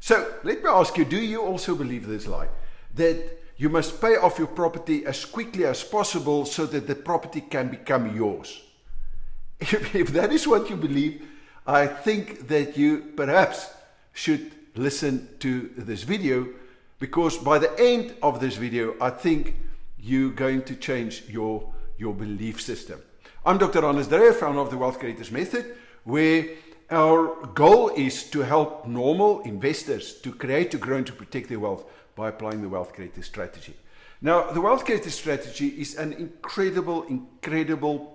So let me ask you, do you also believe this lie? That you must pay off your property as quickly as possible so that the property can become yours? If that is what you believe, I think that you perhaps should listen to this video, because by the end of this video, I think you're going to change your belief system. I'm Dr. Dreyer, founder of the Wealth Creators Method, where our goal is to help normal investors to create, to grow, and to protect their wealth by applying the Wealth Creator strategy. Now, the Wealth Creator strategy is an incredible,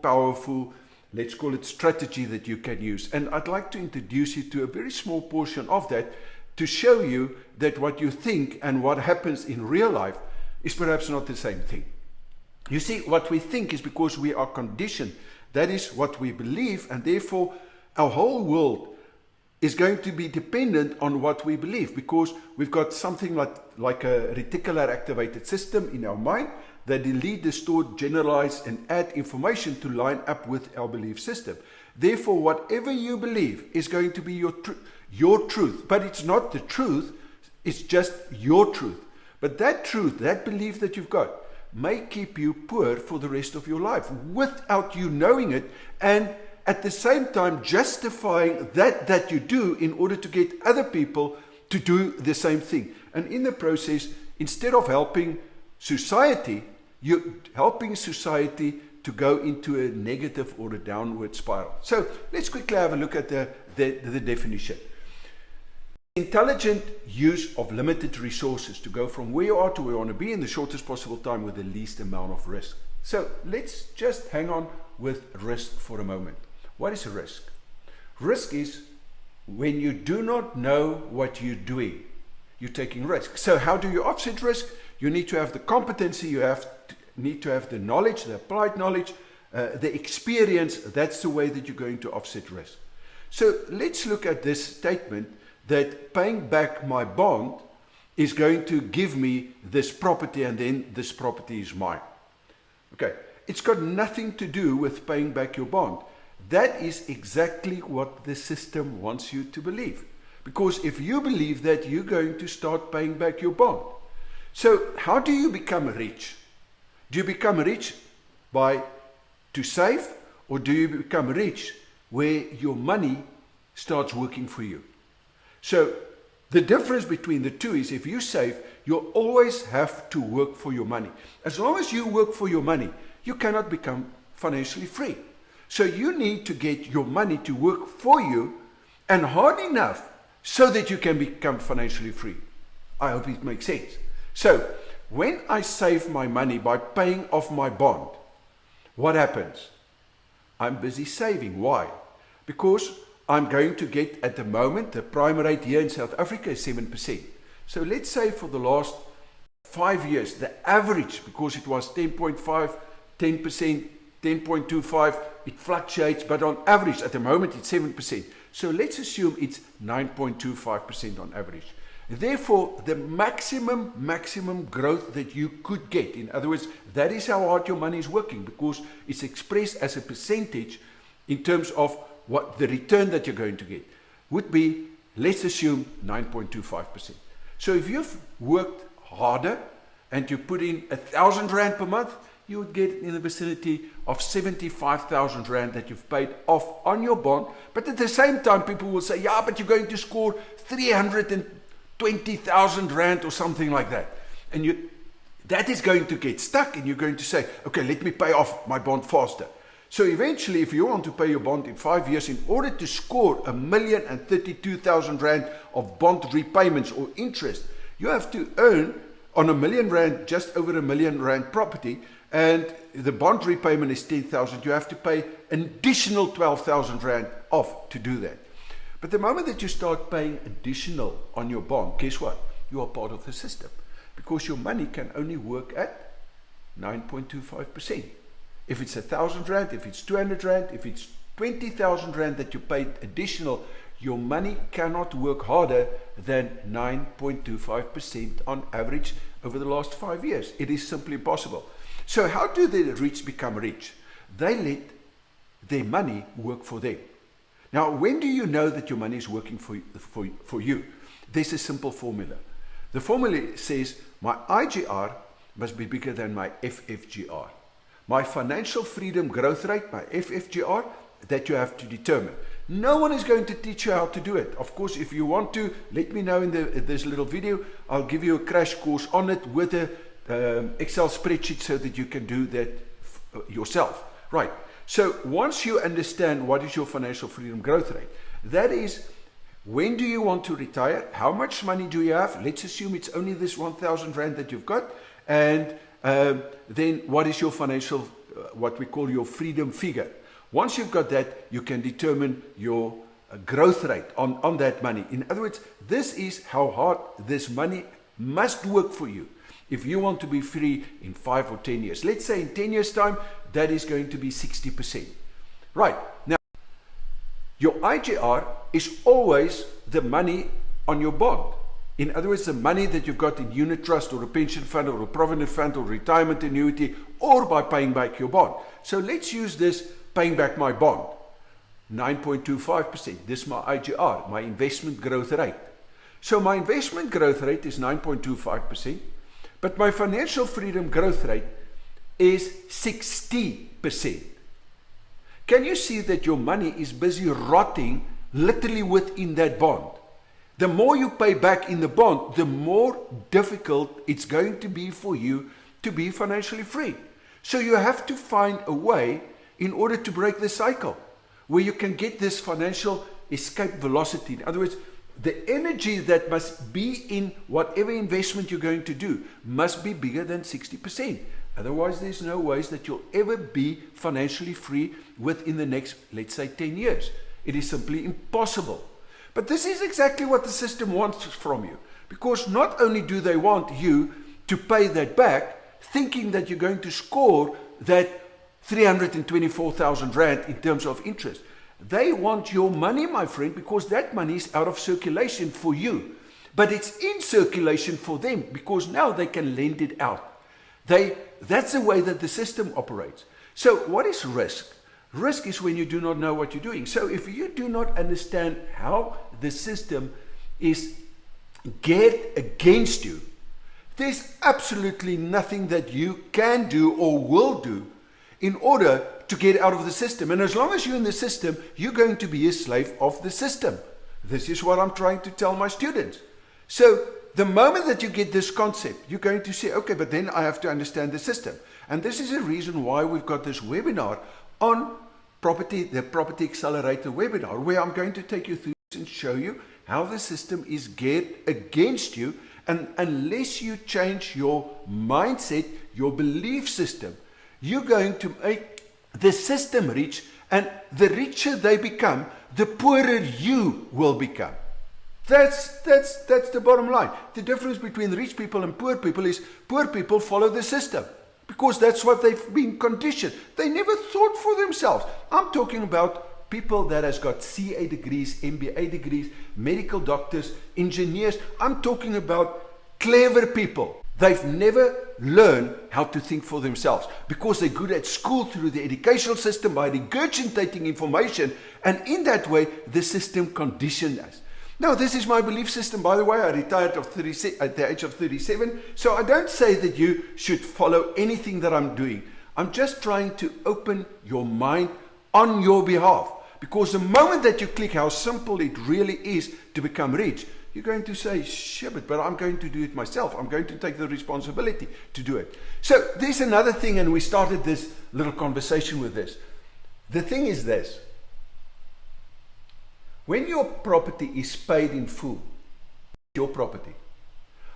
powerful, let's call it, strategy that you can use. And I'd like to introduce you to a very small portion of that to show you that what you think and what happens in real life is perhaps not the same thing. You see, what we think is because we are conditioned. That is what we believe, and therefore our whole world is going to be dependent on what we believe, because we've got something like a reticular activated system in our mind that delete, distort, generalize, and add information to line up with our belief system. Therefore, whatever you believe is going to be your truth. But it's not the truth, it's just your truth. But that truth, that belief that you've got, may keep you poor for the rest of your life without you knowing it, and at the same time justifying that you do in order to get other people to do the same thing. And in the process, instead of helping society, you're helping society to go into a negative or a downward spiral. So let's quickly have a look at the definition. Intelligent use of limited resources to go from where you are to where you want to be in the shortest possible time with the least amount of risk. So let's just hang on with risk for a moment. What is a risk? Risk is when you do not know what you're doing, you're taking risk. So how do you offset risk? You need to have the competency, you need to have the knowledge, the applied knowledge, the experience. That's the way that you're going to offset risk. So let's look at this statement that paying back my bond is going to give me this property, and then this property is mine. Okay, it's got nothing to do with paying back your bond. That is exactly what the system wants you to believe. Because if you believe that, you're going to start paying back your bond. So how do you become rich? Do you become rich to save, or do you become rich where your money starts working for you? So the difference between the two is, if you save, you'll always have to work for your money. As long as you work for your money, you cannot become financially free. So you need to get your money to work for you, and hard enough so that you can become financially free. I hope it makes sense. So when I save my money by paying off my bond, what happens? I'm busy saving. Why? Because I'm going to get, at the moment, the prime rate here in South Africa is 7%. So let's say for the last 5 years, the average, because it was 10.5, 10%, 10.25, it fluctuates, but on average, at the moment, it's 7%. So let's assume it's 9.25% on average. Therefore, the maximum growth that you could get, in other words, that is how hard your money is working, because it's expressed as a percentage in terms of what the return that you're going to get would be, let's assume 9.25%. So if you've worked harder and you put in 1,000 Rand per month, you would get in the vicinity of 75,000 Rand that you've paid off on your bond. But at the same time, people will say, yeah, but you're going to score 320,000 Rand or something like that. And that is going to get stuck, and you're going to say, okay, let me pay off my bond faster. So eventually, if you want to pay your bond in 5 years, in order to score 1,032,000 Rand of bond repayments or interest, you have to earn on R1 million, just over R1 million property, and the bond repayment is 10,000. You have to pay an additional 12,000 Rand off to do that. But the moment that you start paying additional on your bond, guess what? You are part of the system, because your money can only work at 9.25%. If it's 1,000 Rand, if it's 200 Rand, if it's 20,000 Rand that you paid additional, your money cannot work harder than 9.25% on average over the last 5 years. It is simply impossible. So how do the rich become rich? They let their money work for them. Now, when do you know that your money is working for you? There's a simple formula. The formula says my IGR must be bigger than my FFGR. My financial freedom growth rate, my FFGR, that you have to determine. No one is going to teach you how to do it. Of course, if you want to, let me know in this little video. I'll give you a crash course on it with a Excel spreadsheet so that you can do that yourself. Right. So once you understand what is your financial freedom growth rate, that is, when do you want to retire? How much money do you have? Let's assume it's only this 1,000 Rand that you've got. And then what is your financial, what we call your freedom figure? Once you've got that, you can determine your growth rate on that money. In other words, this is how hard this money must work for you if you want to be free in 5 or 10 years. Let's say in 10 years' time, that is going to be 60%. Right. Now, your IGR is always the money on your bond. In other words, the money that you've got in unit trust or a pension fund or a provident fund or retirement annuity, or by paying back your bond. So let's use this paying back my bond. 9.25%. This is my IGR, my investment growth rate. So my investment growth rate is 9.25%, but my financial freedom growth rate is 60%. Can you see that your money is busy rotting literally within that bond? The more you pay back in the bond, the more difficult it's going to be for you to be financially free. So you have to find a way in order to break the cycle where you can get this financial escape velocity. In other words, the energy that must be in whatever investment you're going to do must be bigger than 60%. Otherwise, there's no ways that you'll ever be financially free within the next, let's say, 10 years. It is simply impossible. But this is exactly what the system wants from you. Because not only do they want you to pay that back, thinking that you're going to score that 324,000 Rand in terms of interest. They want your money, my friend, because that money is out of circulation for you. But it's in circulation for them because now they can lend it out. That's the way that the system operates. So what is risk? Risk is when you do not know what you're doing. So if you do not understand how the system is geared against you, there's absolutely nothing that you can do or will do in order to get out of the system. And as long as you're in the system, you're going to be a slave of the system. This is what I'm trying to tell my students. So the moment that you get this concept, you're going to say, okay, but then I have to understand the system. And this is a reason why we've got this webinar on property, the Property Accelerator webinar, where I'm going to take you through and show you how the system is geared against you. And unless you change your mindset, your belief system, you're going to make the system rich, and the richer they become, the poorer you will become. That's the bottom line. The difference between rich people and poor people is poor people follow the system because that's what they've been conditioned. They never thought for themselves. I'm talking about people that has got CA degrees, MBA degrees, medical doctors, engineers. I'm talking about clever people. They've never learned how to think for themselves because they're good at school through the educational system by regurgitating information, and in that way the system conditioned us. Now, this is my belief system, by the way. I retired at the age of 37, so I don't say that you should follow anything that I'm doing. I'm just trying to open your mind on your behalf, because the moment that you click how simple it really is to become rich, you're going to say, shit, but I'm going to do it myself. I'm going to take the responsibility to do it. So there's another thing, and we started this little conversation with this. The thing is this. When your property is paid in full, your property.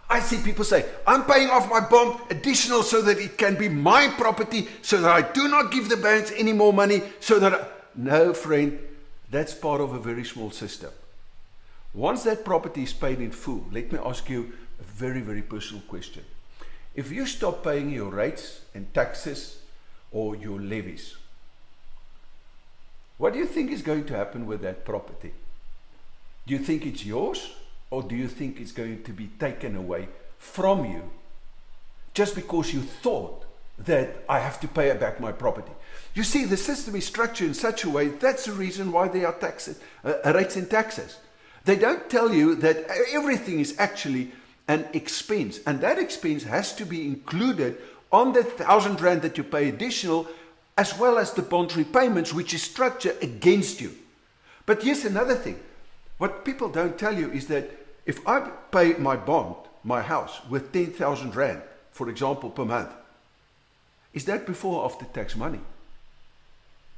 I see people say, I'm paying off my bond additional so that it can be my property, so that I do not give the banks any more money, so that no, friend, that's part of a very small system. Once that property is paid in full, let me ask you a very, very personal question. If you stop paying your rates and taxes or your levies, what do you think is going to happen with that property? Do you think it's yours, or do you think it's going to be taken away from you just because you thought that I have to pay back my property? You see, the system is structured in such a way, that's the reason why there are taxes, rates and taxes. They don't tell you that everything is actually an expense, and that expense has to be included on the R1,000 that you pay additional, as well as the bond repayments, which is structured against you. But here's another thing. What people don't tell you is that if I pay my bond, my house, with R10,000, for example, per month, is that before or after tax money?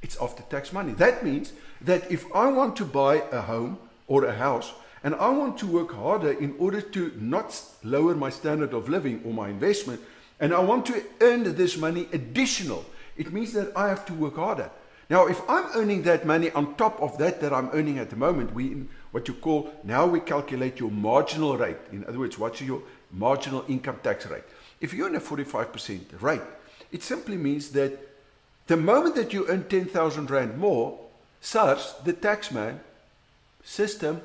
It's after tax money. That means that if I want to buy a home or a house, and I want to work harder in order to not lower my standard of living or my investment, and I want to earn this money additional, it means that I have to work harder. Now, if I'm earning that money on top of that I'm earning at the moment, what you call, now we calculate your marginal rate. In other words, what's your marginal income tax rate? If you're in a 45% rate, it simply means that the moment that you earn R10,000 more, SARS, the taxman system,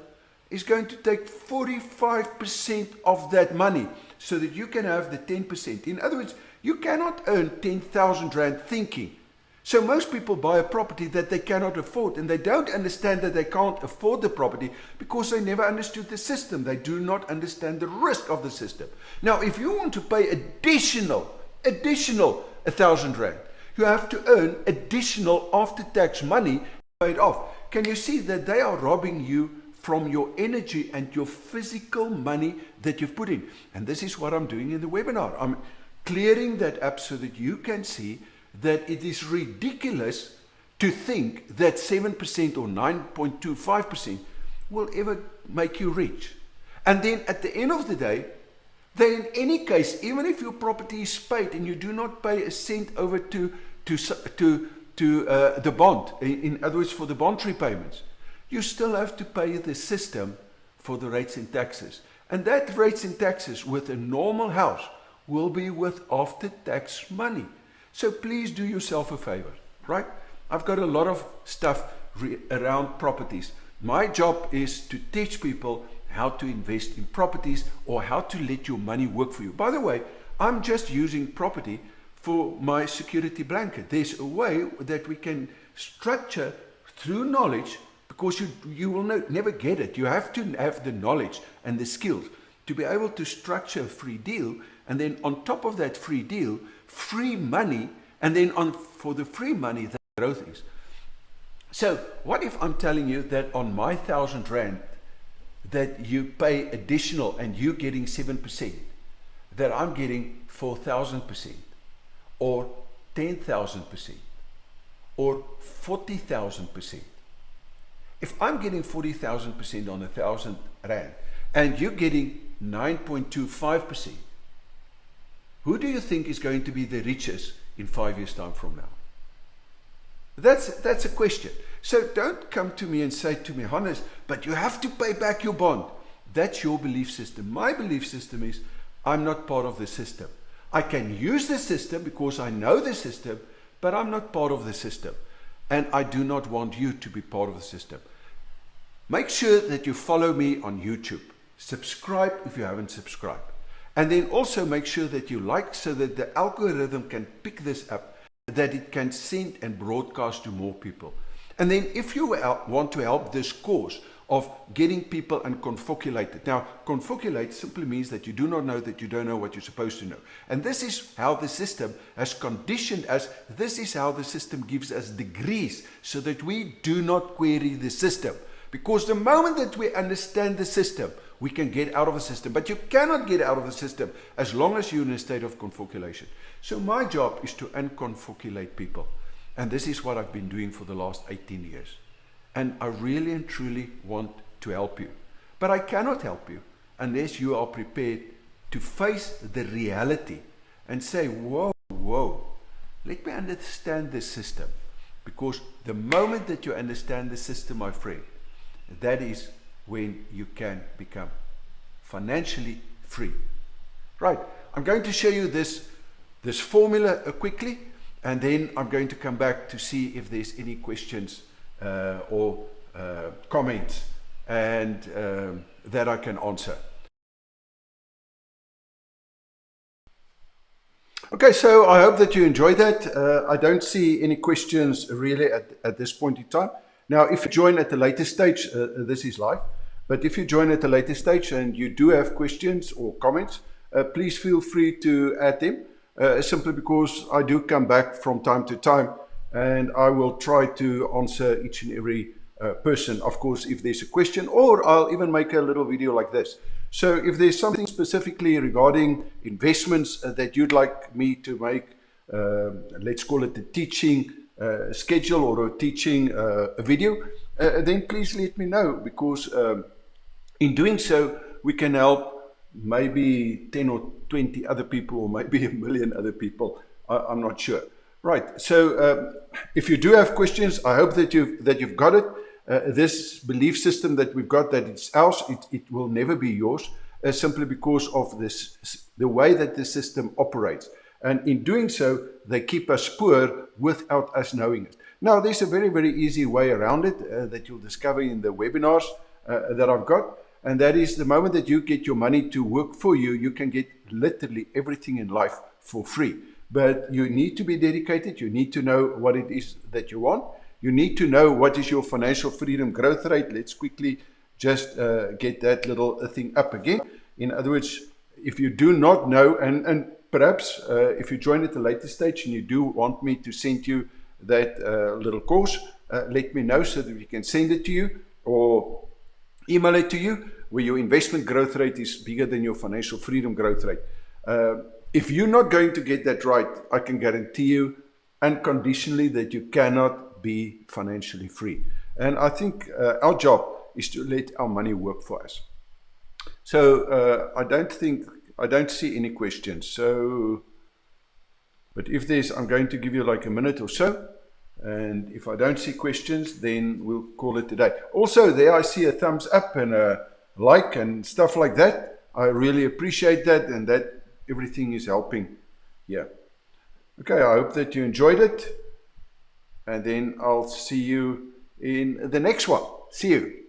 is going to take 45% of that money so that you can have the 10%. In other words, you cannot earn R10,000 thinking. So most people buy a property that they cannot afford, and they don't understand that they can't afford the property because they never understood the system. They do not understand the risk of the system. Now, if you want to pay additional R1,000, you have to earn additional after-tax money paid off. Can you see that they are robbing you from your energy and your physical money that you've put in? And this is what I'm doing in the webinar. I'm clearing that up so that you can see that it is ridiculous to think that 7% or 9.25% will ever make you rich. And then at the end of the day, then in any case, even if your property is paid and you do not pay a cent over to the bond, in other words, for the bond repayments, you still have to pay the system for the rates and taxes. And that rates and taxes with a normal house will be with after-tax money. So please do yourself a favor, right? I've got a lot of stuff around properties. My job is to teach people how to invest in properties or how to let your money work for you. By the way, I'm just using property for my security blanket. There's a way that we can structure through knowledge, because you will never get it. You have to have the knowledge and the skills to be able to structure a free deal, and then on top of that free deal, free money, and then for the free money, the growth is. So what if I'm telling you that on my R1,000 that you pay additional and you're getting 7%, that I'm getting 4,000% or 10,000% or 40,000%. If I'm getting 40,000% on R1,000 and you're getting 9.25%, who do you think is going to be the richest in 5 years' time from now? That's a question. So don't come to me and say to me, Hannes, but you have to pay back your bond. That's your belief system. My belief system is I'm not part of the system. I can use the system because I know the system, but I'm not part of the system. And I do not want you to be part of the system. Make sure that you follow me on YouTube. Subscribe if you haven't subscribed. And then also make sure that you like, so that the algorithm can pick this up, that it can send and broadcast to more people. And then if you want to help this cause of getting people unconfoculated. Now, confoculated simply means that you do not know that you don't know what you're supposed to know. And this is how the system has conditioned us. This is how the system gives us degrees so that we do not query the system. Because the moment that we understand the system, we can get out of the system. But you cannot get out of the system as long as you're in a state of confoculation. So my job is to unconfoculate people. And this is what I've been doing for the last 18 years. And I really and truly want to help you. But I cannot help you unless you are prepared to face the reality and say, whoa, let me understand this system. Because the moment that you understand the system, my friend, that is when you can become financially free. Right, I'm going to show you this formula quickly, and then I'm going to come back to see if there's any questions or comments and that I can answer. Okay, so I hope that you enjoyed that. I don't see any questions really at this point in time. Now, if you join at the later stage, this is live, But if you join at a later stage and you do have questions or comments, please feel free to add them, simply because I do come back from time to time and I will try to answer each and every person, of course, if there's a question, or I'll even make a little video like this. So if there's something specifically regarding investments that you'd like me to make, let's call it a teaching schedule or a teaching video, then please let me know, because in doing so, we can help maybe 10 or 20 other people, or maybe a million other people. I'm not sure. Right. So if you do have questions, I hope that you've got it. This belief system that we've got, that it's ours, it will never be yours, simply because of the way that the system operates. And in doing so, they keep us poor without us knowing it. Now, there's a very, very easy way around it that you'll discover in the webinars that I've got. And that is, the moment that you get your money to work for you, you can get literally everything in life for free. But you need to be dedicated. You need to know what it is that you want. You need to know what is your financial freedom growth rate. Let's quickly just get that little thing up again. In other words, if you do not know, and perhaps if you join at a later stage and you do want me to send you that little course, let me know so that we can send it to you, or email it to you, where your investment growth rate is bigger than your financial freedom growth rate. If you're not going to get that right, I can guarantee you unconditionally that you cannot be financially free. And I think our job is to let our money work for us. So I don't see any questions. So, but if there's, I'm going to give you like a minute or so. And if I don't see questions, then we'll call it a day. Also, there I see a thumbs up and a like and stuff like that. I really appreciate that, and that everything is helping. Yeah. Okay, I hope that you enjoyed it. And then I'll see you in the next one. See you.